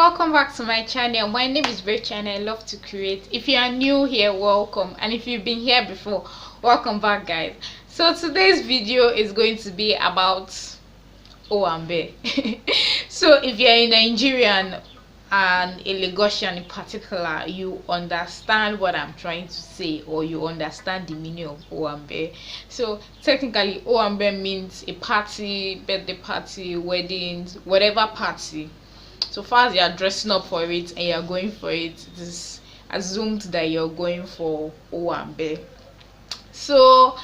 welcome back to my channel. My name is Braid and I love to create. If you are new here, welcome, and if you've been here before, welcome back, guys. So today's video is going to be about Owambe. So if you're a Nigerian and a Lagosian in particular, you understand what I'm trying to say, or you understand the meaning of Owambe. So technically Owambe means a party, birthday party, weddings, whatever party. So far as you're dressing up for it and you're going for it, it is assumed that you're going for Owambe. So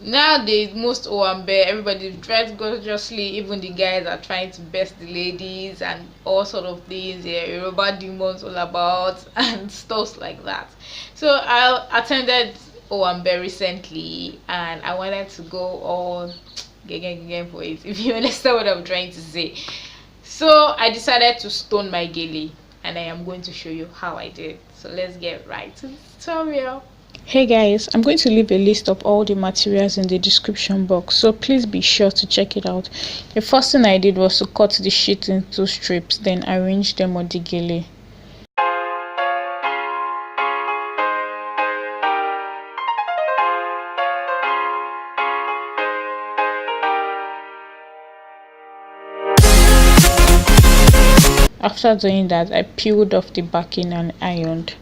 nowadays most Owambe, everybody dressed gorgeously. Even the guys are trying to best the ladies and all sort of things. Yoruba demons all about and stuff like that. So I attended Owambe recently and I wanted to go all again for it, if you understand what I'm trying to say. So I decided to stone my gele, and I am going to show you how I did. So let's get right to the tutorial. Hey guys, I'm going to leave a list of all the materials in the description box, so please be sure to check it out. The first thing I did was to cut the sheet into strips, then arrange them on the gele. After doing that, I peeled off the backing and ironed.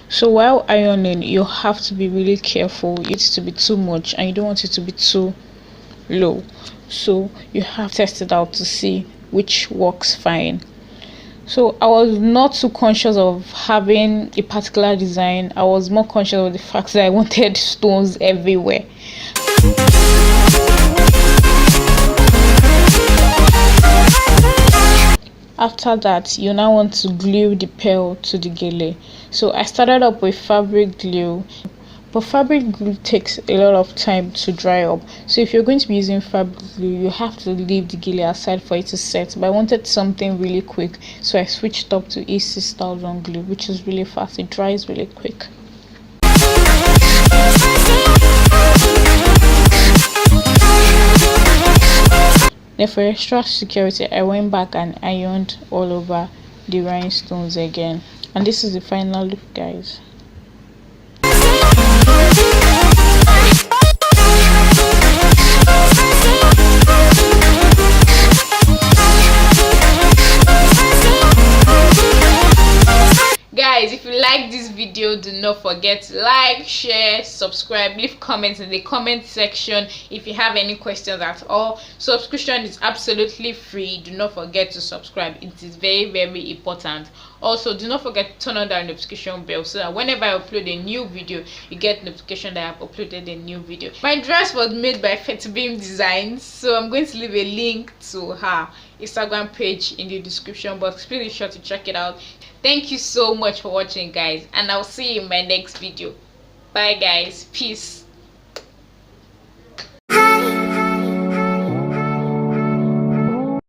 So while ironing, you have to be really careful. It's to be too much and you don't want it to be too low. So you have to test it out to see which works fine. So I was not too conscious of having a particular design. I was more conscious of the fact that I wanted stones everywhere. After that, you now want to glue the pearl to the gele. So I started up with fabric glue, but fabric glue takes a lot of time to dry up. So if you're going to be using fabric glue, you have to leave the gele aside for it to set. But I wanted something really quick, so I switched up to E6000 glue, which is really fast. It dries really quick. Then for extra security, I went back and ironed all over the rhinestones again. And this is the final look, guys. Guys, if you like this video, do not forget to like, share, subscribe, leave comments in the comment section if you have any questions at all. Subscription is absolutely free. Do not forget to subscribe. It is very important. Also, do not forget to turn on that notification bell so that whenever I upload a new video, you get notification that I've uploaded a new video. My dress was made by Fevicryl Designs, so I'm going to leave a link to her Instagram page in the description box. Please be sure to check it out. Thank you so much for watching, guys, and I'll see you in my next video. Bye guys, peace.